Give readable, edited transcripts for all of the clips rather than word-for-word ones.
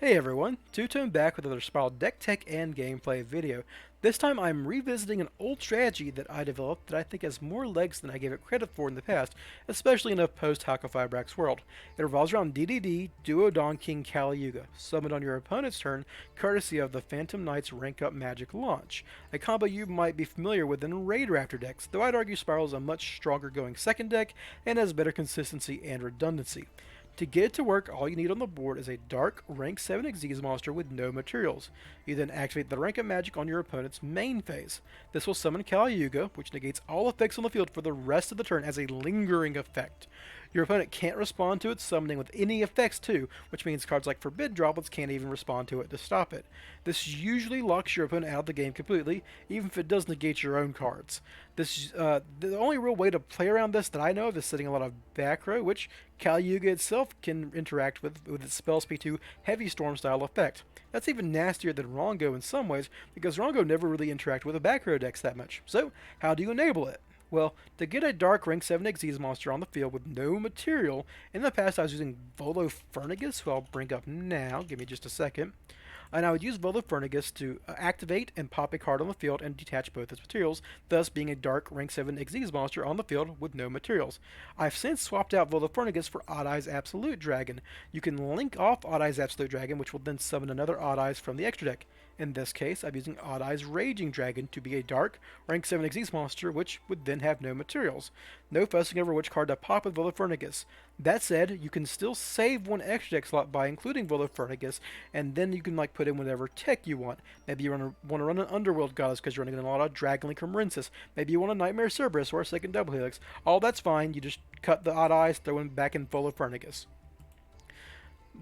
Hey everyone, Two-Tone back with another Spiral deck tech and gameplay video. This time I'm revisiting an old strategy that I developed that I think has more legs than I gave it credit for in the past, especially in a post-Halka-Fibrax world. It revolves around DDD, Duo Dawn King Kali Yuga, summoned on your opponent's turn, courtesy of the Phantom Knight's Rank Up Magic launch, a combo you might be familiar with in Raid Raptor decks, though I'd argue Spiral is a much stronger going second deck and has better consistency and redundancy. To get it to work, all you need on the board is a dark, rank 7 Xyz monster with no materials. You then activate the rank up magic on your opponent's main phase. This will summon Kali Yuga, which negates all effects on the field for the rest of the turn as a lingering effect. Your opponent can't respond to its summoning with any effects too, which means cards like Forbid Droplets can't even respond to it to stop it. This usually locks your opponent out of the game completely, even if it does negate your own cards. The only real way to play around this that I know of is setting a lot of back row, which Kali Yuga itself can interact with its spell speed 2 Heavy Storm style effect. That's even nastier than Rongo in some ways, because Rongo never really interacted with the back row decks that much. So, how do you enable it? Well, to get a dark rank 7 Xyz monster on the field with no material, in the past I was using Volophernagus, who I'll bring up now, give me just a second. And I would use Volophernagus to activate and pop a card on the field and detach both its materials, thus being a dark rank 7 Xyz monster on the field with no materials. I've since swapped out Volophernagus for Odd Eyes Absolute Dragon. You can link off Odd Eyes Absolute Dragon, which will then summon another Odd Eyes from the extra deck. In this case, I'm using Odd Eyes Raging Dragon to be a dark, rank 7 Xyz monster, which would then have no materials. No fussing over which card to pop with Volophernagus. That said, you can still save one extra deck slot by including Volophernagus, and then you can put in whatever tech you want. Maybe you want to run an Underworld Goddess because you're running a lot of Dragonlink from Rinsis. Maybe you want a Nightmare Cerberus or a second Double Helix. All that's fine, you just cut the Odd Eyes, throw in back in Volophernagus.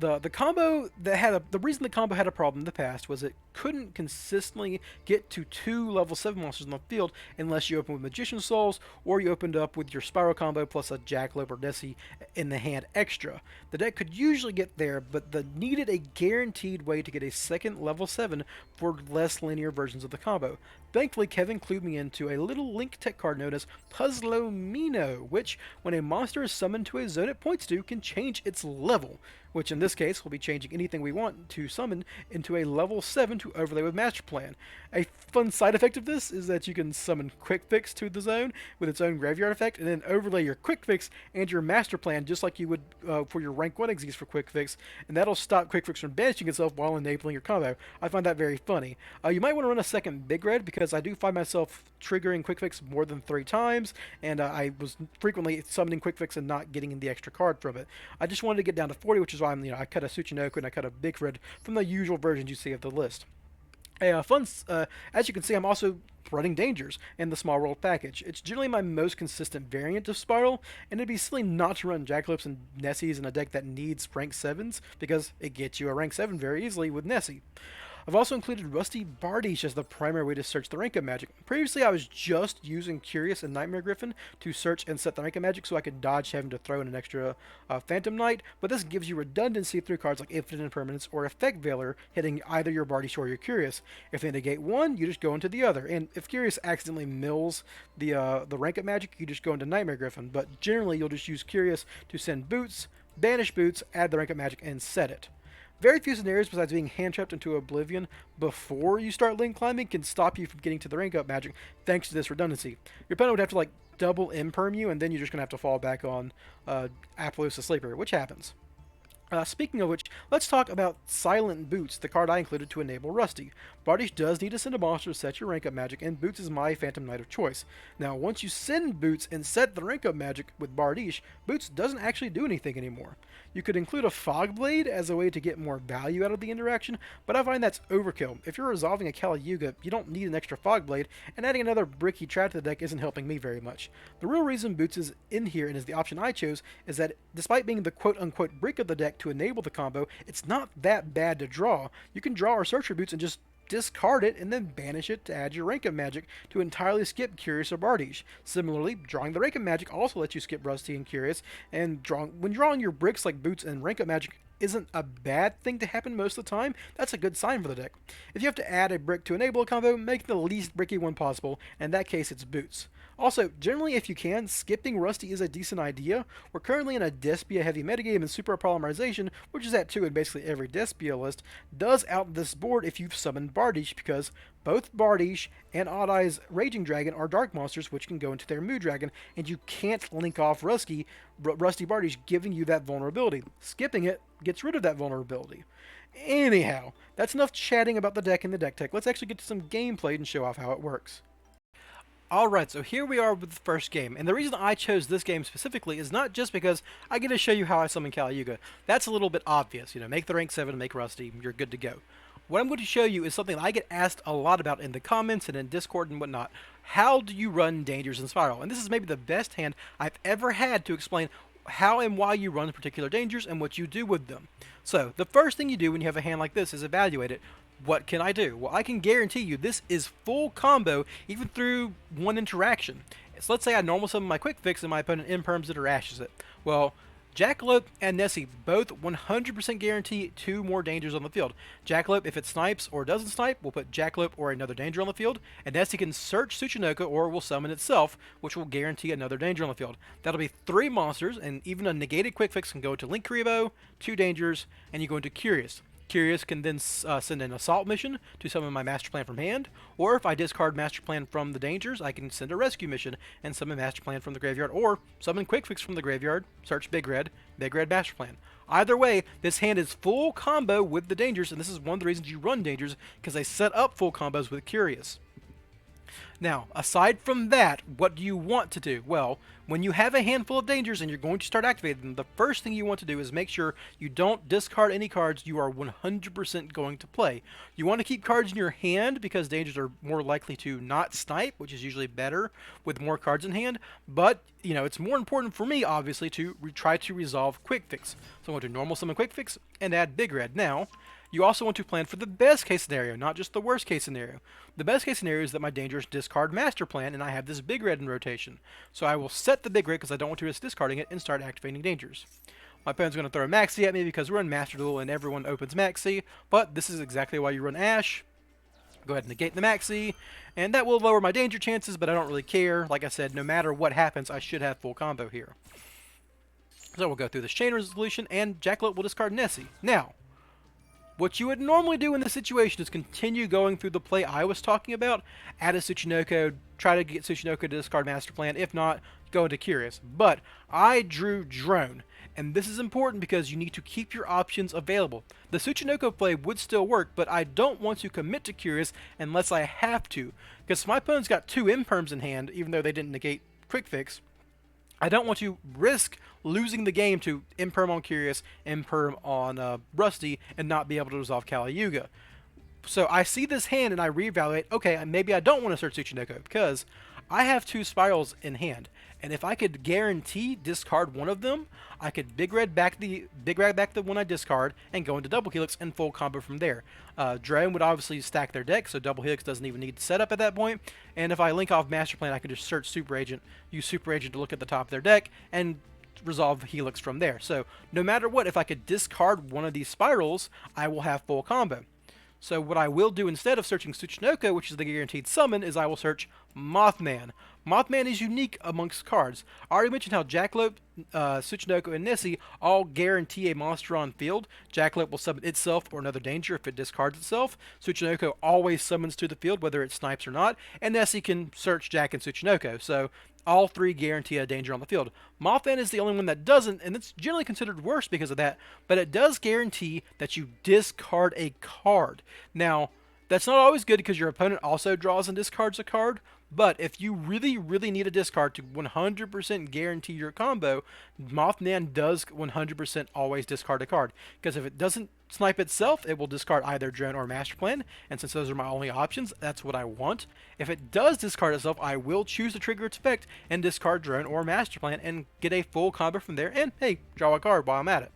The combo that the reason the combo had a problem in the past was it couldn't consistently get to two level 7 monsters on the field unless you opened with Magician Souls or you opened up with your Spiral combo plus a Jackalope or Nessie in the hand extra. The deck could usually get there, but needed a guaranteed way to get a second level 7 for less linear versions of the combo. Thankfully, Kevin clued me into a little link tech card known as Puzzlomino, which, when a monster is summoned to a zone it points to, can change its level, which in this case will be changing anything we want to summon into a level 7 to overlay with Master Plan. A fun side effect of this is that you can summon Quick Fix to the zone with its own graveyard effect, and then overlay your Quick Fix and your Master Plan just like you would for your rank 1 Xyz for Quick Fix, and that'll stop Quick Fix from banishing itself while enabling your combo. I find that very funny. You might want to run a second Big Red because I do find myself triggering Quick Fix more than 3 times, and I was frequently summoning Quick Fix and not getting the extra card from it. I just wanted to get down to 40, which is why I cut a Tsuchinoku and I cut a Big Red from the usual versions you see of the list. As you can see, I'm also running Dangers in the Small World package. It's generally my most consistent variant of Spiral, and it'd be silly not to run Jackalopes and Nessies in a deck that needs rank 7s, because it gets you a rank 7 very easily with Nessie. I've also included Rusty Bardiche as the primary way to search the rank up magic. Previously, I was just using Curious and Nightmare Griffin to search and set the rank up magic so I could dodge having to throw in an extra Phantom Knight, but this gives you redundancy through cards like Infinite Impermanence or Effect Veiler hitting either your Bardiche or your Curious. If they negate one, you just go into the other, and if Curious accidentally mills the rank up magic, you just go into Nightmare Griffin, but generally you'll just use Curious to send Boots, banish Boots, add the rank up magic, and set it. Very few scenarios besides being hand-trapped into oblivion before you start link climbing can stop you from getting to the rank up magic thanks to this redundancy. Your opponent would have to double imperm you, and then you're just going to have to fall back on Appaloosa Sleeper, which happens. Speaking of which, let's talk about Silent Boots, the card I included to enable Rusty. Bardiche does need to send a monster to set your rank up magic, and Boots is my Phantom Knight of choice. Now, once you send Boots and set the rank up magic with Bardiche, Boots doesn't actually do anything anymore. You could include a Fog Blade as a way to get more value out of the interaction, but I find that's overkill. If you're resolving a Kali Yuga, you don't need an extra Fog Blade, and adding another Bricky Trap to the deck isn't helping me very much. The real reason Boots is in here and is the option I chose is that despite being the quote-unquote brick of the deck to enable the combo, it's not that bad to draw. You can draw or search for Boots and just discard it and then banish it to add your rank up magic to entirely skip Curious or Bardiche. Similarly, drawing the rank up magic also lets you skip Rusty and Curious, and when drawing your bricks like Boots and rank up magic isn't a bad thing to happen most of the time, that's a good sign for the deck. If you have to add a brick to enable a combo, make the least bricky one possible, and in that case it's Boots. Also, generally, if you can, skipping Rusty is a decent idea. We're currently in a Despia heavy metagame, and Super Polymerization, which is at 2 in basically every Despia list, does out this board if you've summoned Bardiche, because both Bardiche and Odd Eye's Raging Dragon are dark monsters which can go into their Mood Dragon, and you can't link off Rusty Bardiche, giving you that vulnerability. Skipping it gets rid of that vulnerability. Anyhow, that's enough chatting about the deck and the deck tech. Let's actually get to some gameplay and show off how it works. Alright, so here we are with the first game, and the reason I chose this game specifically is not just because I get to show you how I summon Caliuga. That's a little bit obvious, make the rank 7, make Rusty, you're good to go. What I'm going to show you is something I get asked a lot about in the comments and in Discord and whatnot. How do you run Dangers and Spiral? And this is maybe the best hand I've ever had to explain how and why you run particular dangers and what you do with them. So, the first thing you do when you have a hand like this is evaluate it. What can I do? Well, I can guarantee you this is full combo even through one interaction. So let's say I normal summon my Quick Fix and my opponent imperms it or ashes it. Well, Jackalope and Nessie both 100% guarantee 2 more dangers on the field. Jackalope, if it snipes or doesn't snipe, will put Jackalope or another danger on the field, and Nessie can search Tsuchinoko or will summon itself, which will guarantee another danger on the field. That'll be 3 monsters, and even a negated Quick Fix can go to Linkuriboh, 2 dangers, and you go into Curious. Curious can then send an assault mission to summon my Master Plan from hand, or if I discard Master Plan from the dangers, I can send a rescue mission and summon Master Plan from the graveyard, or summon Quick Fix from the graveyard, search Big Red Master Plan. Either way, this hand is full combo with the dangers, and this is one of the reasons you run dangers, because they set up full combos with Curious. Now, aside from that, what do you want to do? Well, when you have a handful of dangers and you're going to start activating them, the first thing you want to do is make sure you don't discard any cards you are 100% going to play. You want to keep cards in your hand because dangers are more likely to not snipe, which is usually better with more cards in hand, but it's more important for me, obviously, to try to resolve Quick Fix. So I'm going to normal summon Quick Fix and add Big Red. Now, you also want to plan for the best case scenario, not just the worst case scenario. The best case scenario is that my dangers discard Master Plan and I have this Big Red in rotation. So I will set the Big Red because I don't want to risk discarding it and start activating dangers. My opponent's going to throw a Maxi at me because we're in Master Duel and everyone opens Maxi, but this is exactly why you run Ash. Go ahead and negate the Maxi, and that will lower my danger chances, but I don't really care. Like I said, no matter what happens, I should have full combo here. So we'll go through this chain resolution, and Jackalope will discard Nessie. Now, what you would normally do in this situation is continue going through the play I was talking about, add a Tsuchinoko, try to get Tsuchinoko to discard Master Plan, if not, go into Curious. But I drew Drone, and this is important because you need to keep your options available. The Tsuchinoko play would still work, but I don't want to commit to Curious unless I have to, because my opponent's got 2 imperms in hand, even though they didn't negate Quick Fix. I don't want to risk losing the game to Imperm on Curious, Imperm on Rusty, and not be able to resolve Caliuga. So I see this hand and I reevaluate, okay, maybe I don't want to search Tsuchinoko because I have 2 spirals in hand. And if I could guarantee discard one of them, I could Big Red back the one I discard and go into Double Helix and full combo from there. Drone would obviously stack their deck, so Double Helix doesn't even need to set up at that point. And if I link off Master Plan, I can just search Super Agent, use Super Agent to look at the top of their deck, and resolve Helix from there. So no matter what, if I could discard one of these spirals, I will have full combo. So what I will do instead of searching Tsuchinoko, which is the guaranteed summon, is I will search Mothman. Mothman is unique amongst cards. I already mentioned how Jackalope, Tsuchinoko, and Nessie all guarantee a monster on field. Jackalope will summon itself or another danger if it discards itself. Tsuchinoko always summons to the field whether it snipes or not. And Nessie can search Jack and Tsuchinoko. So all 3 guarantee a danger on the field. Mothman is the only one that doesn't, and it's generally considered worse because of that, but it does guarantee that you discard a card. Now, that's not always good because your opponent also draws and discards a card, but if you really, really need a discard to 100% guarantee your combo, Mothman does 100% always discard a card. Because if it doesn't snipe itself, it will discard either Drone or Master Plan, and since those are my only options, that's what I want. If it does discard itself, I will choose to trigger its effect and discard Drone or Master Plan and get a full combo from there, and hey, draw a card while I'm at it.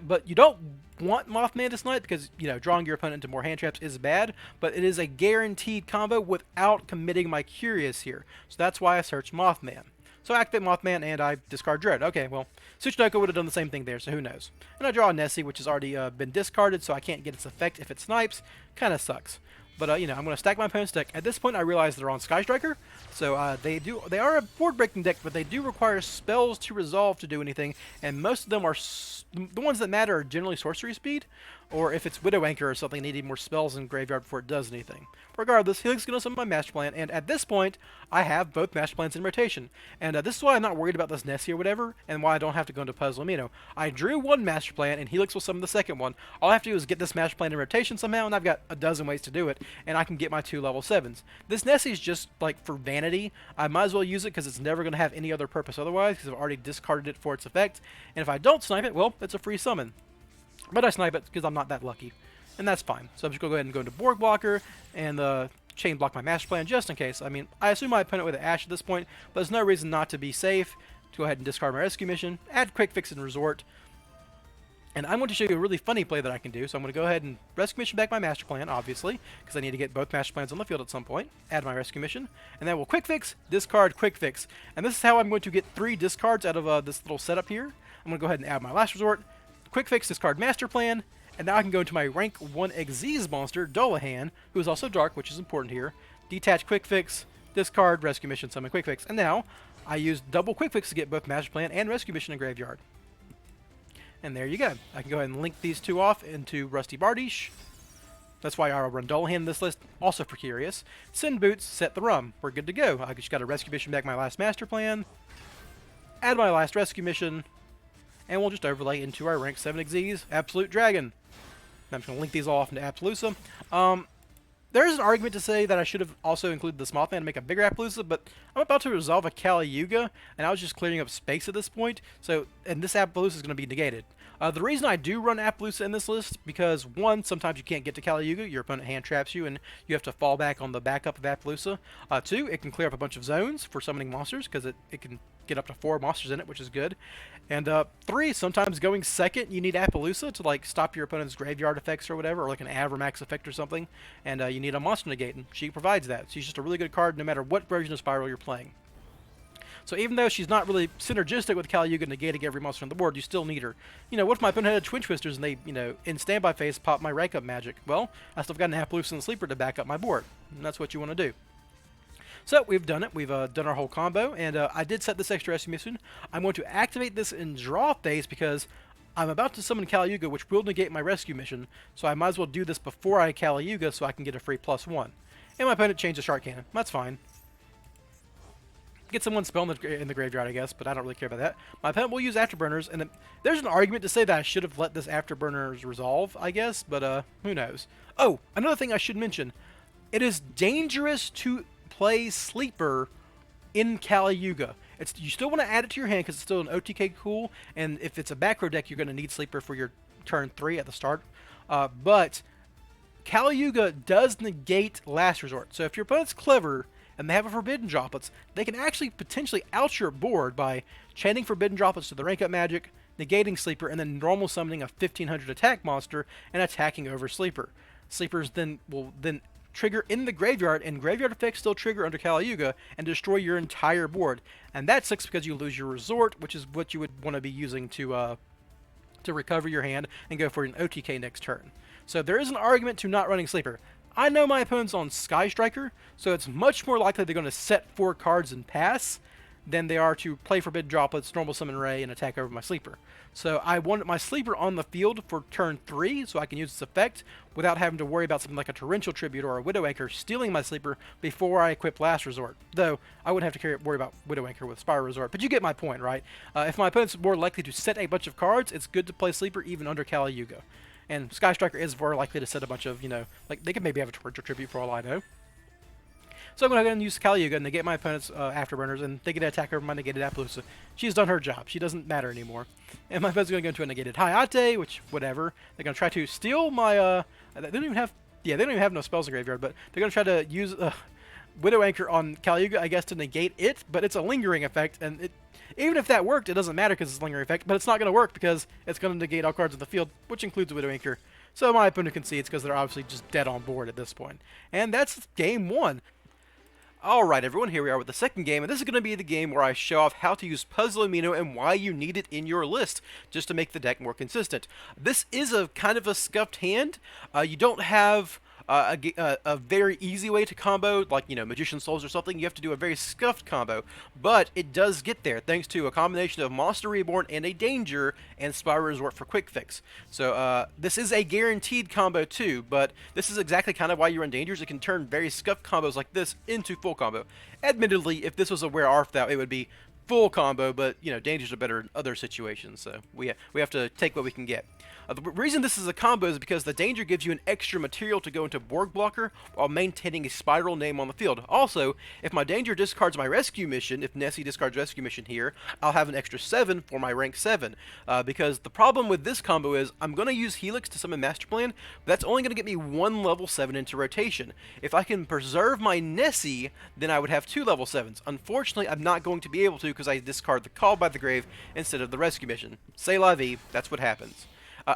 But you don't want Mothman to snipe because, drawing your opponent into more hand traps is bad, but it is a guaranteed combo without committing my Curious here. So that's why I search Mothman. So I activate Mothman and I discard Dread. Okay, well, Tsuchinoko would have done the same thing there, so who knows. And I draw a Nessie, which has already been discarded, so I can't get its effect if it snipes. Kind of sucks. But you know, I'm going to stack my opponent's deck. At this point, I realize they're on Sky Striker, so they are a board breaking deck, but they do require spells to resolve to do anything, and most of them are the ones that matter are generally sorcery speed, or if it's Widow Anchor or something, needing more spells in graveyard before it does anything. Regardless, Helix is going to summon my Master Plan, and at this point, I have both Master Plans in rotation. And this is why I'm not worried about this Nessie or whatever, and why I don't have to go into Puzzle Amino. I drew one Master Plan, and Helix will summon the second one. All I have to do is get this Master Plan in rotation somehow, and I've got a dozen ways to do it, and I can get my 2 level 7s. This Nessie is just, like, for vanity. I might as well use it because it's never going to have any other purpose otherwise, because I've already discarded it for its effect. And if I don't snipe it, well, it's a free summon. But I snipe it because I'm not that lucky. And that's fine. So I'm just going to go ahead and go into Board Blocker and chain block my Master Plan just in case. I mean, I assume my opponent with an Ash at this point, but there's no reason not to be safe. To go ahead and discard my Rescue Mission, add Quick Fix and Resort. And I'm going to show you a really funny play that I can do. So I'm going to go ahead and Rescue Mission back my Master Plan, obviously, because I need to get both Master Plans on the field at some point. Add my Rescue Mission, and then we'll Quick Fix, discard, Quick Fix. And this is how I'm going to get 3 discards out of this little setup here. I'm going to go ahead and add my Last Resort, Quick Fix, discard Master Plan, and now I can go into my rank 1 Xyz monster, Dullahan, who is also dark, which is important here. Detach Quick Fix, discard, Rescue Mission, summon Quick Fix. And now, I use double Quick Fix to get both Master Plan and Rescue Mission in graveyard. And there you go. I can go ahead and link these 2 off into Rusty Bardiche. That's why I'll run Dullahan in this list, also for curious. Send Boots, set the rum. We're good to go. I just got to Rescue Mission back my last Master Plan, add my last Rescue Mission, and we'll just overlay into our rank 7 Xyz, Absolute Dragon. I'm just going to link these all off into Appaloosa. There is an argument to say that I should have also included the Mothman to make a bigger Appaloosa, but I'm about to resolve a Kali Yuga, and I was just clearing up space at this point, and this Appaloosa is going to be negated. The reason I do run Appaloosa in this list, because 1, sometimes you can't get to Kali Yuga, your opponent hand traps you, and you have to fall back on the backup of Appaloosa. 2, it can clear up a bunch of zones for summoning monsters, because it can get up to 4 monsters in it, which is good. And 3, sometimes going second, you need Appaloosa to like stop your opponent's graveyard effects or whatever, or like an Avramax effect or something, and you need a monster negate, and she provides that. She's just a really good card no matter what version of Spiral you're playing. So even though she's not really synergistic with Kali Yuga negating every monster on the board, you still need her. You know, what if my opponent had Twin Twisters and they, you know, in standby phase pop my rank up magic? Well, I still got an Appaloosa and Sleeper to back up my board, and that's what you want to do. So we've done it. We've done our whole combo, and I did set this extra Rescue Mission. I'm going to activate this in draw phase because I'm about to summon Kali Yuga, which will negate my Rescue Mission, so I might as well do this before I Kali Yuga so I can get a free +1. And my opponent changed the Shark Cannon. That's fine. Get someone spell in the graveyard, I guess, but I don't really care about that. My opponent will use Afterburners, and there's an argument to say that I should have let this Afterburners resolve, I guess, but who knows. Oh, another thing I should mention. It is dangerous to play Sleeper in Kali Yuga. You still want to add it to your hand because it's still an OTK cool, and if it's a back row deck, you're going to need Sleeper for your turn 3 at the start. But Kali Yuga does negate Last Resort. So if your opponent's clever and they have a Forbidden Droplets, they can actually potentially out your board by chanting Forbidden Droplets to the rank up magic, negating Sleeper, and then normal summoning a 1500 attack monster and attacking over Sleeper. Sleepers will then trigger in the graveyard, and graveyard effects still trigger under Kali Yuga and destroy your entire board. And that sucks because you lose your resort, which is what you would want to be using to recover your hand and go for an OTK next turn. So there is an argument to not running Sleeper. I know my opponent's on Sky Striker, so it's much more likely they're going to set 4 cards and pass than they are to play Forbidden Droplets, normal summon Ray, and attack over my Sleeper. So I wanted my Sleeper on the field for turn 3 so I can use its effect without having to worry about something like a Torrential Tribute or a Widow Anchor stealing my Sleeper before I equip Last Resort. Though, I wouldn't have to worry about Widow Anchor with Spiral Resort, but you get my point, right? If my opponent's more likely to set a bunch of cards, it's good to play Sleeper even under Kali Yuga. And Sky Striker is more likely to set a bunch of, you know, like they could maybe have a Torrential Tribute for all I know. So I'm going to go ahead and use Kali Yuga and negate my opponent's Afterburners, and they get to attack over my negated Appaloosa. She's done her job. She doesn't matter anymore. And my opponent's going to go into a negated Hayate, which, whatever. They're going to try to steal my, they don't even have, yeah, they don't even have no spells in the graveyard, but they're going to try to use Widow Anchor on Kali Yuga, I guess, to negate it, but it's a lingering effect, and even if that worked, it doesn't matter because it's a lingering effect, but it's not going to work because it's going to negate all cards in the field, which includes Widow Anchor. So my opponent concedes because they're obviously just dead on board at this point. And that's game 1. Alright everyone, here we are with the second game, and this is going to be the game where I show off how to use Puzzle Amino and why you need it in your list, just to make the deck more consistent. This is a kind of a scuffed hand. You don't have a very easy way to combo, like, Magician Souls or something. You have to do a very scuffed combo, but it does get there thanks to a combination of Monster Reborn and a Danger and Spiral Resort for Quick Fix. So this is a guaranteed combo too, but this is exactly kind of why you run Dangers. It can turn very scuffed combos like this into full combo. Admittedly, if this was a Rare Arthal, it would be full combo, but Dangers are better in other situations, so we have to take what we can get. The reason this is a combo is because the Danger gives you an extra material to go into Borg Blocker while maintaining a Spiral name on the field. Also, if my Danger discards my Rescue Mission, if Nessie discards Rescue Mission here, I'll have an extra 7 for my rank 7. Because the problem with this combo is I'm going to use Helix to summon Master Plan, but that's only going to get me 1 level 7 into rotation. If I can preserve my Nessie, then I would have 2 level 7s. Unfortunately, I'm not going to be able to because I discard the Call by the Grave instead of the Rescue Mission. C'est la vie, that's what happens.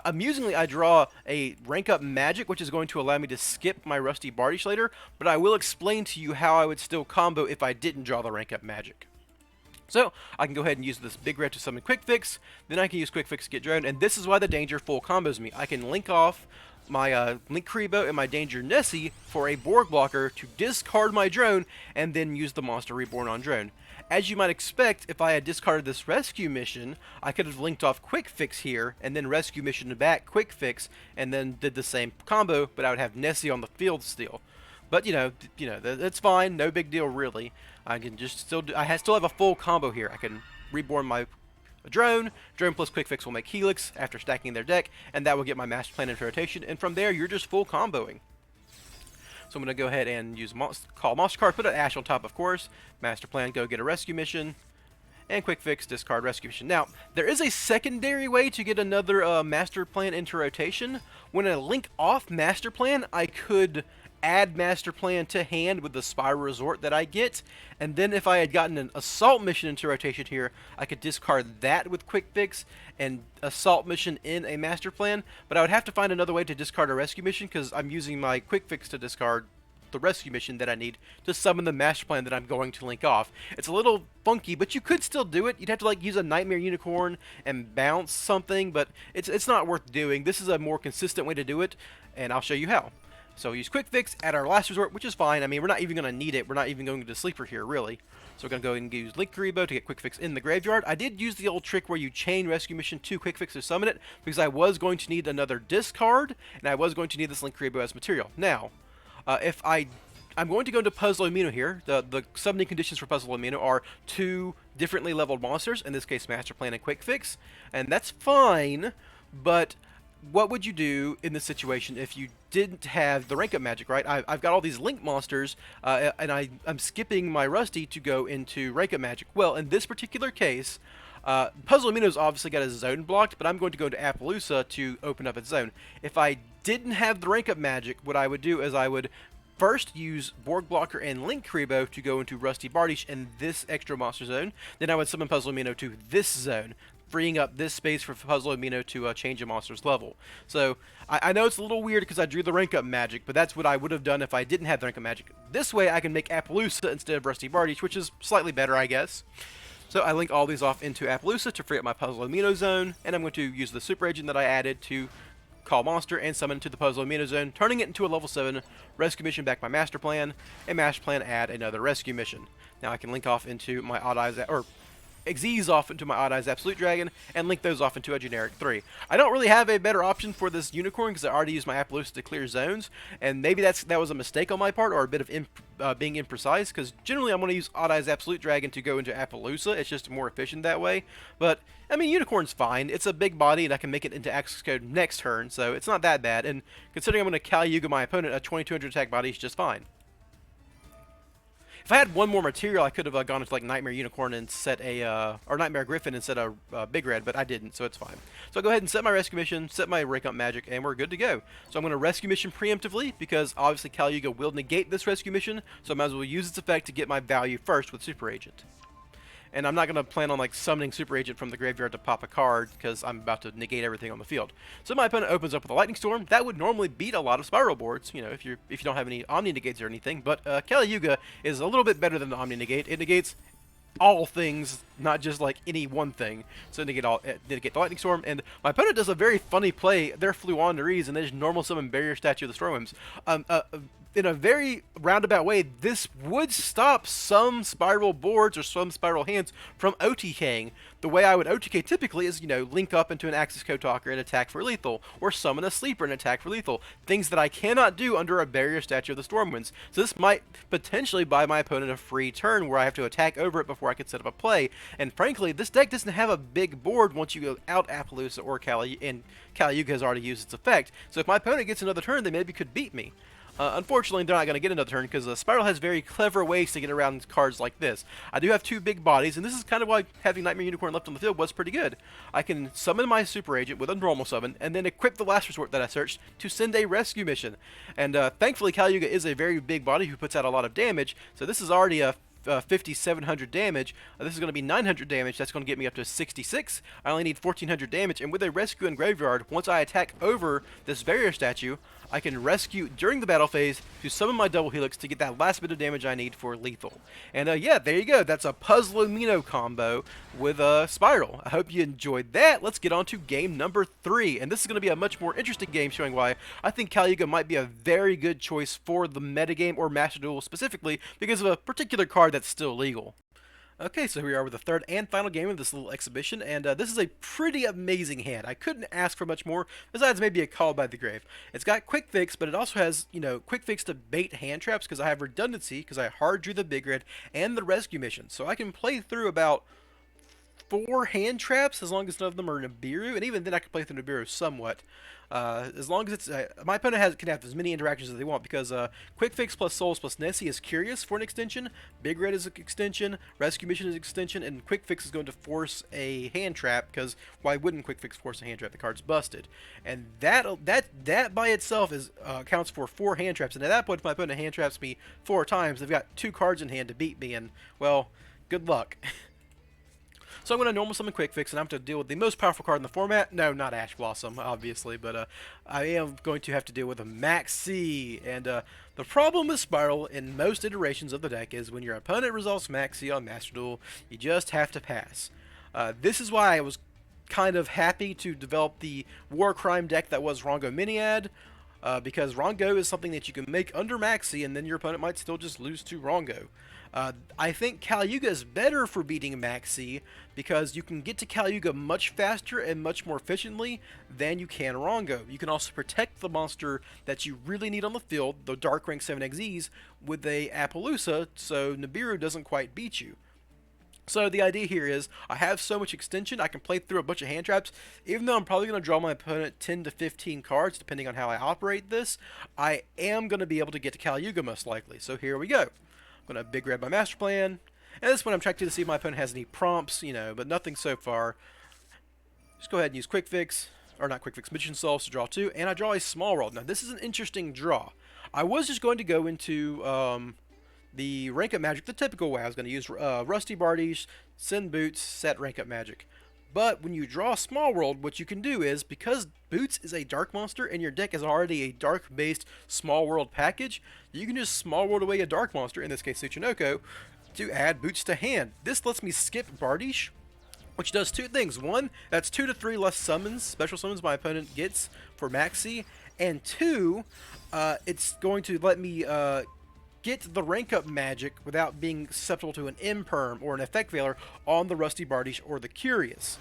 Amusingly, I draw a rank up magic, which is going to allow me to skip my Rusty Bardiche later, but I will explain to you how I would still combo if I didn't draw the rank up magic. So, I can go ahead and use this Big Red to summon Quick Fix, then I can use Quick Fix to get droned, and this is why the Danger full combos me. I can link off my Linkuriboh and my Danger Nessie for a Borg Blocker to discard my drone, and then use the Monster Reborn on drone. As you might expect, if I had discarded this Rescue Mission, I could have linked off Quick Fix here, and then Rescue Mission back Quick Fix, and then did the same combo, but I would have Nessie on the field still. But, that's fine, no big deal really. I can just still have a full combo here. I can reborn my drone plus Quick Fix will make Helix after stacking their deck, and that will get my Master Plan into rotation, and from there, you're just full comboing. So I'm going to go ahead and use Call Monster card, put an Ash on top, of course. Master Plan, go get a Rescue Mission. And Quick Fix, discard Rescue Mission. Now, there is a secondary way to get another Master Plan into rotation. When I link off Master Plan, I could add Master Plan to hand with the Spiral Resort that I get. And then if I had gotten an Assault Mission into rotation here, I could discard that with Quick Fix and Assault Mission in a Master Plan. But I would have to find another way to discard a Rescue Mission because I'm using my Quick Fix to discard the Rescue Mission that I need to summon the Master Plan that I'm going to link off. It's a little funky, but you could still do it. You'd have to use a Nightmare Unicorn and bounce something, but it's not worth doing. This is a more consistent way to do it, and I'll show you how. So use Quick Fix at our last resort, which is fine. I mean, we're not even going to need it. We're not even going to Sleeper here, really. So we're going to go ahead and use Linkuriboh to get Quick Fix in the graveyard. I did use the old trick where you chain Rescue Mission to Quick Fix to summon it, because I was going to need another discard, and I was going to need this Linkuriboh as material. Now, I'm going to go into Puzzle Amino here. The summoning conditions for Puzzle Amino are 2 differently leveled monsters, in this case Master Plan and Quick Fix, and that's fine, but what would you do in this situation if you didn't have the rank up magic, right? I've got all these link monsters, and I'm skipping my Rusty to go into rank up magic. Well, in this particular case, Puzzle Amino's obviously got his zone blocked, but I'm going to go into Appaloosa to open up its zone. If I didn't have the rank up magic, what I would do is I would first use Borg Blocker and Linkuriboh to go into Rusty Bardiche in this extra monster zone. Then I would summon Puzzle Amino to this zone, freeing up this space for Puzzle Amino to change a monster's level. So, I know it's a little weird because I drew the rank up magic, but that's what I would have done if I didn't have the rank up magic. This way I can make Appaloosa instead of Rusty Bardiche, which is slightly better, I guess. So I link all these off into Appaloosa to free up my Puzzle Amino zone, and I'm going to use the Super Agent that I added to Call Monster and summon to the Puzzle Amino zone, turning it into a level 7 Rescue Mission back my Master Plan, and Master Plan add another Rescue Mission. Now I can link off into my Odd Eyes, or Xyz off into my Odd Eyes Absolute Dragon, and link those off into a generic 3. I don't really have a better option for this Unicorn because I already used my Appaloosa to clear zones, and maybe that was a mistake on my part, or a bit of being imprecise, because generally I'm going to use Odd Eyes Absolute Dragon to go into Appaloosa. It's just more efficient that way. But, I mean, Unicorn's fine. It's a big body, and I can make it into Access Code next turn, so it's not that bad, and considering I'm going to Kali Yuga my opponent, a 2200 attack body is just fine. If I had one more material, I could have gone into Nightmare Unicorn and set or Nightmare Griffin and set a Big Red, but I didn't, so it's fine. So I'll go ahead and set my Rescue Mission, set my Rank Up Magic, and we're good to go. So I'm going to Rescue Mission preemptively, because obviously Kali Yuga will negate this Rescue Mission, so I might as well use its effect to get my value first with Super Agent. And I'm not going to plan on summoning Super Agent from the graveyard to pop a card, because I'm about to negate everything on the field. So my opponent opens up with a Lightning Storm. That would normally beat a lot of Spiral boards, if you don't have any Omni Negates or anything. But Kali Yuga is a little bit better than the Omni Negate. It negates all things, not just like any one thing. So negate all, negate the lightning storm, and my opponent does a very funny play. They're Fluandereeze, and they just normal summon Barrier Statue of the Stormwinds. In a very roundabout way, this would stop some spiral boards or some spiral hands from OTKing. The way I would OTK typically is, you know, link up into an Axis Code Talker and attack for lethal, or summon a Sleeper and attack for lethal. Things that I cannot do under a Barrier Statue of the Stormwinds. So this might potentially buy my opponent a free turn where I have to attack over it before I can set up a play. And frankly, this deck doesn't have a big board once you go out Appaloosa or Kali, and Kali-Yuga has already used its effect. So if my opponent gets another turn, they maybe could beat me. Unfortunately, they're not going to get another turn because Spiral has very clever ways to get around cards like this. I do have two big bodies, and this is kind of why having Nightmare Unicorn left on the field was pretty good. I can summon my Super Agent with a normal summon, and then equip the Last Resort that I searched to send a rescue mission. And thankfully, Kali-Yuga is a very big body who puts out a lot of damage, so this is already a 5,700 damage. This is going to be 900 damage. That's going to get me up to 66. I only need 1,400 damage, and with a rescue and graveyard, once I attack over this barrier statue, I can rescue during the battle phase to summon my double helix to get that last bit of damage I need for lethal. And yeah, there you go. That's a Puzzle-Amino combo with Spiral. I hope you enjoyed that. Let's get on to game number 3. And this is going to be a much more interesting game, showing why I think Kali-Yuga might be a very good choice for the metagame or Master Duel specifically because of a particular card that's still legal. Okay, so here we are with the third and final game of this little exhibition, and this is a pretty amazing hand. I couldn't ask for much more, besides maybe a Call by the Grave. It's got Quick Fix, but it also has, you know, Quick Fix to bait hand traps, because I have redundancy, because I hard drew the Big Red and the Rescue Mission. So I can play through about 4 hand traps, as long as none of them are Nibiru, and even then I can play through Nibiru somewhat. As long as it's my opponent can have as many interactions as they want, because Quick Fix plus Souls plus Nessie is Curious for an extension, Big Red is an extension, Rescue Mission is an extension, and Quick Fix is going to force a hand trap, because why wouldn't Quick Fix force a hand trap? The card's busted, and that by itself is counts for 4 hand traps. And at that point, if my opponent hand traps me 4 times, they've got 2 cards in hand to beat me, and well, good luck. So I'm going to normal summon Quick Fix, and I'm going to deal with the most powerful card in the format. No, not Ash Blossom, obviously, but I am going to have to deal with a Maxi. And the problem with Spiral in most iterations of the deck is when your opponent resolves Maxi on Master Duel, you just have to pass. This is why I was kind of happy to develop the War Crime deck that was Rongo Miniad, because Rongo is something that you can make under Maxi, and then your opponent might still just lose to Rongo. I think Kali-Yuga is better for beating Maxi because you can get to Kali-Yuga much faster and much more efficiently than you can Rongo. You can also protect the monster that you really need on the field, the Dark Rank 7XEs, with a Appaloosa, so Nibiru doesn't quite beat you. So the idea here is, I have so much extension, I can play through a bunch of hand traps. Even though I'm probably going to draw my opponent 10 to 15 cards, depending on how I operate this, I am going to be able to get to Kali-Yuga most likely. So here we go. I'm going to Big Red my master plan. And this one I'm checking to see if my opponent has any prompts, you know, but nothing so far. Just go ahead and use Quick Fix, or not Quick Fix, Magician Souls to draw 2, and I draw a Small World. Now this is an interesting draw. I was just going to go into the Rank Up Magic the typical way. I was going to use Rusty Bardiche, send Boots, set Rank Up Magic. But when you draw Small World, what you can do is, because Boots is a dark monster and your deck is already a dark-based Small World package, you can just Small World away a dark monster, in this case Tsuchinoko, to add Boots to hand. This lets me skip Bardiche, which does 2 things. One, that's 2 to 3 less summons, special summons my opponent gets for Maxi, and 2, it's going to let me get the rank up magic without being susceptible to an imperm or an effect failure on the Rusty Bardiche or the Curious.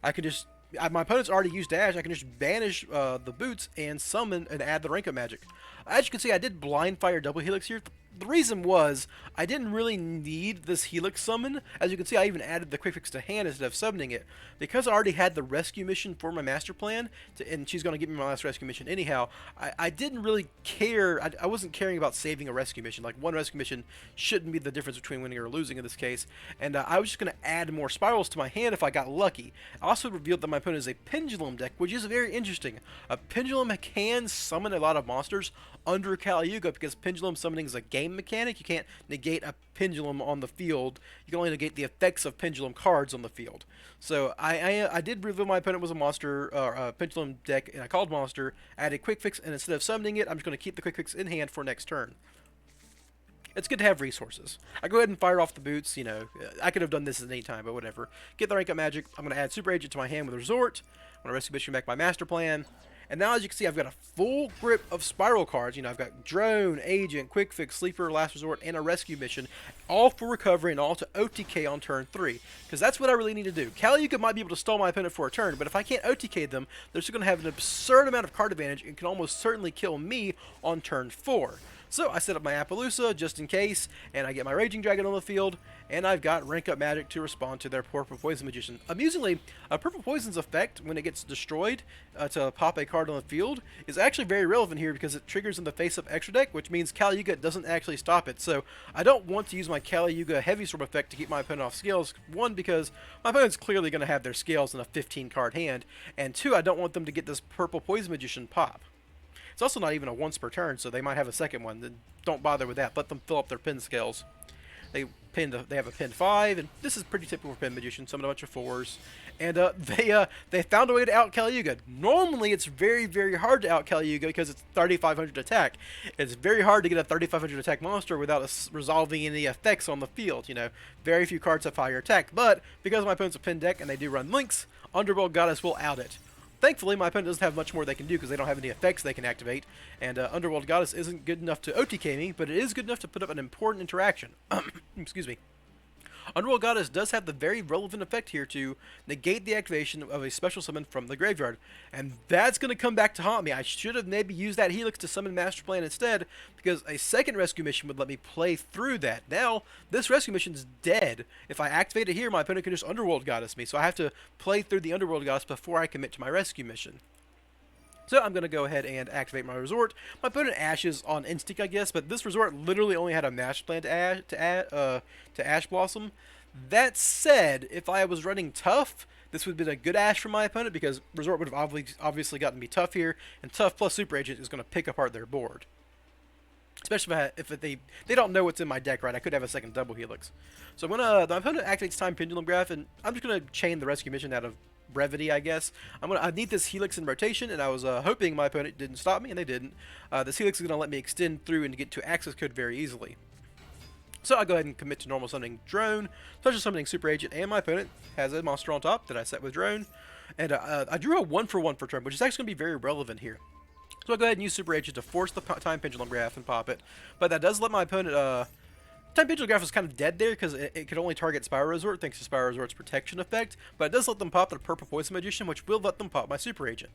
I can just, my opponent's already used Dash, I can just banish the Boots and summon and add the rank up magic. As you can see, I did Blind Fire Double Helix here. The reason was, I didn't really need this Helix summon. As you can see, I even added the Quick Fix to hand instead of summoning it. Because I already had the rescue mission for my master plan, and she's going to give me my last rescue mission anyhow, I didn't really care. I wasn't caring about saving a rescue mission. Like, one rescue mission shouldn't be the difference between winning or losing in this case. And I was just going to add more spirals to my hand if I got lucky. I also revealed that my opponent is a Pendulum deck, which is very interesting. A Pendulum can summon a lot of monsters under Kali-Yuga, because Pendulum summoning is a game mechanic. You can't negate a Pendulum on the field. You can only negate the effects of Pendulum cards on the field. So I did reveal my opponent was a monster, a Pendulum deck, and I called monster, added Quick Fix, and instead of summoning it, I'm just going to keep the Quick Fix in hand for next turn. it's good to have resources. I go ahead and fire off the boots, you know, I could have done this at any time, but whatever. Get the rank up magic, I'm going to add Super Agent to my hand with Resort, I'm going to Rescue Mission back my Master Plan, and now as you can see I've got a full grip of Spiral cards, you know, I've got Drone, Agent, Quick Fix, Sleeper, Last Resort, and a Rescue Mission, all for recovery and all to OTK on turn 3, because that's what I really need to do. Kali Yuga might be able to stall my opponent for a turn, but if I can't OTK them, they're still going to have an absurd amount of card advantage and can almost certainly kill me on turn 4. So I set up my Appaloosa just in case, and I get my Raging Dragon on the field, and I've got Rank Up Magic to respond to their Purple Poison Magician. Amusingly, Purple Poison's effect when it gets destroyed to pop a card on the field is actually very relevant here because it triggers in the face-up extra deck, which means Kali Yuga doesn't actually stop it. So I don't want to use my Kali Yuga Heavy Storm effect to keep my opponent off scales. One, because my opponent's clearly going to have their scales in a 15-card hand, and two, I don't want them to get this Purple Poison Magician pop. It's also not even a once per turn, so they might have a second one. Then don't bother with that. Let them fill up their pin scales. They have a pin 5, and this is pretty typical for Pin Magician. Summon a bunch of 4s, and they found a way to out Kali Yuga. Normally, it's very, very hard to out Kali Yuga because it's 3,500 attack. It's very hard to get a 3,500 attack monster without resolving any effects on the field. You know, very few cards have higher attack. But because my opponent's a pin deck and they do run links, Underworld Goddess will out it. Thankfully, my opponent doesn't have much more they can do because they don't have any effects they can activate, and Underworld Goddess isn't good enough to OTK me, but it is good enough to put up an important interaction. Excuse me. Underworld Goddess does have the very relevant effect here to negate the activation of a special summon from the graveyard, and that's going to come back to haunt me. I should have maybe used that Helix to summon Master Plan instead, because a second rescue mission would let me play through that. Now, this rescue mission's dead. If I activate it here, my opponent can just Underworld Goddess me, so I have to play through the Underworld Goddess before I commit to my rescue mission. So I'm going to go ahead and activate my Resort. My opponent ashes on instinct, I guess, but this Resort literally only had a Master Plan to Ash Blossom. That said, if I was running Tough, this would have been a good Ash for my opponent because Resort would have obviously gotten me Tough here, and Tough plus Super Agent is going to pick apart their board. Especially if they don't know what's in my deck, right? I could have a second Double Helix. So my opponent activates Time Pendulum Graph, and I'm just going to chain the rescue mission out of brevity, I guess. I need this Helix in rotation, and I was hoping my opponent didn't stop me, and they didn't. This Helix is going to let me extend through and get to access code very easily. So I'll go ahead and commit to normal summoning Drone, special summoning Super Agent, and my opponent has a monster on top that I set with Drone. And I drew a 1-for-1 for turn, which is actually going to be very relevant here. So I'll go ahead and use Super Agent to force the Time Pendulum Graph and pop it. But that does let my opponent... Time Pendulum Graph is kind of dead there because it could only target Spiral Resort thanks to Spiral Resort's protection effect, but it does let them pop their Purple Poison Magician, which will let them pop my Super Agent.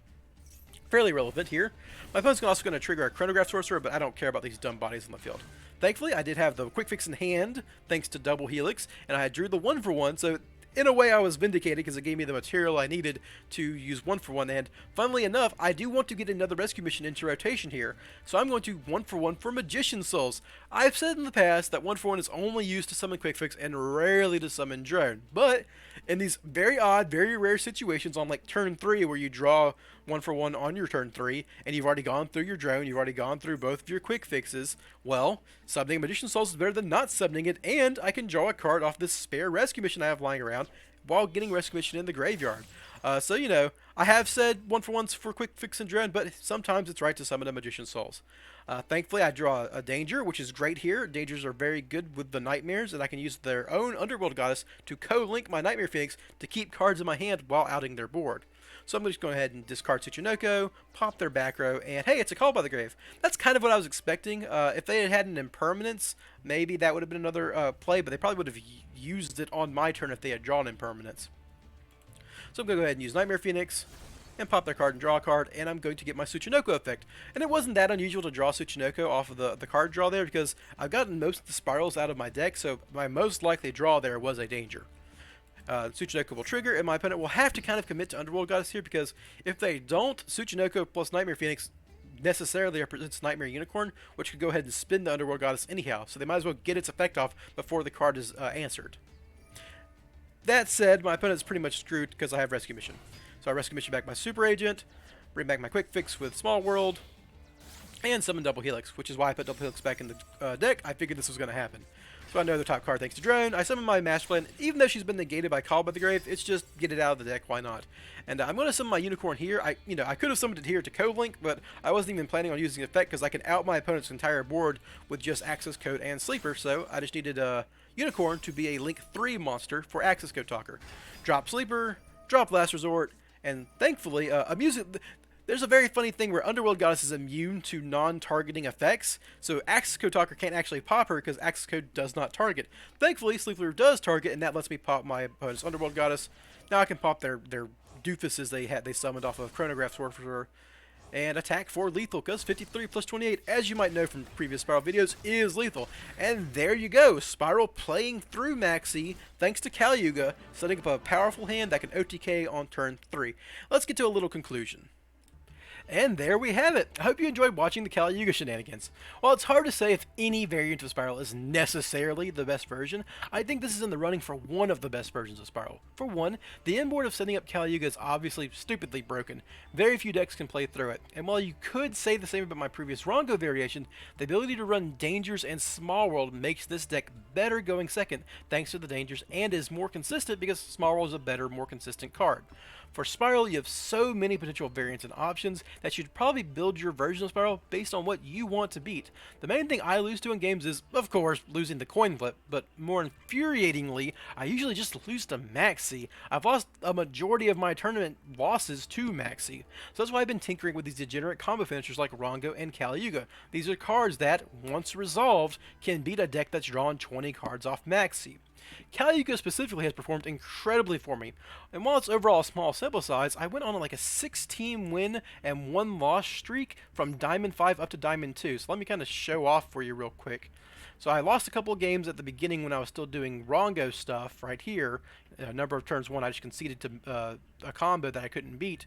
Fairly relevant here. My opponent's also going to trigger a Chronograph Sorcerer, but I don't care about these dumb bodies on the field. Thankfully, I did have the Quick Fix in hand, thanks to Double Helix, and I drew the 1-for-1, so in a way I was vindicated because it gave me the material I needed to use 1-for-1, and funnily enough, I do want to get another rescue mission into rotation here, so I'm going to 1-for-1 for Magician Souls. I've said in the past that 1-for-1 is only used to summon Quick Fix and rarely to summon Drone, but in these very odd, very rare situations on like turn 3 where you draw 1-for-1 on your turn 3 and you've already gone through your Drone, you've already gone through both of your Quick Fixes, well, summoning Magician Souls is better than not summoning it, and I can draw a card off this spare rescue mission I have lying around while getting rescue mission in the graveyard. So, you know, I have said 1-for-1s for Quick Fix and Drone, but sometimes it's right to summon a Magician Souls. Thankfully, I draw a Danger, which is great here. Dangers are very good with the Nightmares, and I can use their own Underworld Goddess to co-link my Nightmare Phoenix to keep cards in my hand while outing their board. So I'm just going to go ahead and discard Tsuchinoko, pop their back row, and hey, it's a Call by the Grave. That's kind of what I was expecting. If they had had an Impermanence, maybe that would have been another play, but they probably would have used it on my turn if they had drawn Impermanence. So I'm going to go ahead and use Nightmare Phoenix, and pop their card and draw a card, and I'm going to get my Tsuchinoko effect. And it wasn't that unusual to draw Tsuchinoko off of the card draw there, because I've gotten most of the spirals out of my deck, so my most likely draw there was a Danger. Tsuchinoko will trigger, and my opponent will have to kind of commit to Underworld Goddess here, because if they don't, Tsuchinoko plus Nightmare Phoenix necessarily represents Nightmare Unicorn, which could go ahead and spin the Underworld Goddess anyhow, so they might as well get its effect off before the card is answered. That said, my opponent's pretty much screwed because I have Rescue Mission. So I Rescue Mission back my Super Agent, bring back my Quick Fix with Small World, and summon Double Helix, which is why I put Double Helix back in the deck. I figured this was going to happen. So So I know the top card thanks to Drone. I summon my Master Plan. Even though she's been negated by Call by the Grave, it's just get it out of the deck, why not? And I'm going to summon my Unicorn here. I could have summoned it here to Code-Link, but I wasn't even planning on using the effect because I can out my opponent's entire board with just Access Code and Sleeper, so I just needed Unicorn to be a Link 3 monster for Access Code Talker. Drop Sleeper, drop Last Resort, and thankfully, there's a very funny thing where Underworld Goddess is immune to non-targeting effects, so Access Code Talker can't actually pop her because Access Code does not target. Thankfully, Sleeper does target, and that lets me pop my opponent's Underworld Goddess. Now I can pop their doofuses they summoned off of Chronograph Sorcerer, and attack for lethal, because 53 plus 28, as you might know from previous Spiral videos, is lethal. And there you go, Spiral playing through Maxi, thanks to Kali Yuga, setting up a powerful hand that can OTK on turn 3. Let's get to a little conclusion. And there we have it. I hope you enjoyed watching the Kali Yuga shenanigans. While it's hard to say if any variant of Spiral is necessarily the best version, I think this is in the running for one of the best versions of Spiral. For one, the inboard of setting up Kali Yuga is obviously stupidly broken. Very few decks can play through it. And while you could say the same about my previous Rongo variation, the ability to run Dangers and Small World makes this deck better going second thanks to the Dangers, and is more consistent because Small World is a better, more consistent card. For Spiral, you have so many potential variants and options that you'd probably build your version of Spiral based on what you want to beat. The main thing I lose to in games is, of course, losing the coin flip, but more infuriatingly, I usually just lose to Maxi. I've lost a majority of my tournament losses to Maxi, so that's why I've been tinkering with these degenerate combo finishers like Rongo and Kali Yuga. These are cards that, once resolved, can beat a deck that's drawn 20 cards off Maxi. Kali Yuga specifically has performed incredibly for me, and while it's overall a small sample size, I went on like a 6-team win and 1 loss streak from Diamond 5 up to Diamond 2, so let me kind of show off for you real quick. So I lost a couple of games at the beginning when I was still doing Rongo stuff right here. A number of turns won, I just conceded to a combo that I couldn't beat.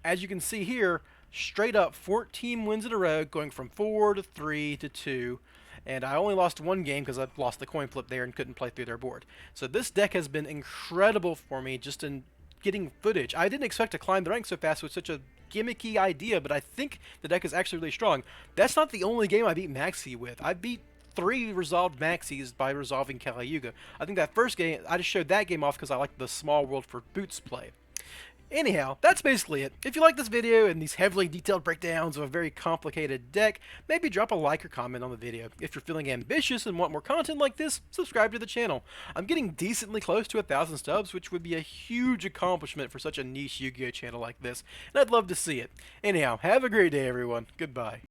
As you can see here, straight up 14 wins in a row, going from 4 to 3 to 2. And I only lost 1 game because I lost the coin flip there and couldn't play through their board. So this deck has been incredible for me just in getting footage. I didn't expect to climb the ranks so fast with such a gimmicky idea, but I think the deck is actually really strong. That's not the only game I beat Maxi with. I beat 3 resolved Maxis by resolving Kali Yuga. I think that first game, I just showed that game off because I liked the Small World for Boots play. Anyhow, that's basically it. If you like this video and these heavily detailed breakdowns of a very complicated deck, maybe drop a like or comment on the video. If you're feeling ambitious and want more content like this, subscribe to the channel. I'm getting decently close to 1,000 subs, which would be a huge accomplishment for such a niche Yu-Gi-Oh channel like this, and I'd love to see it. Anyhow, have a great day everyone. Goodbye.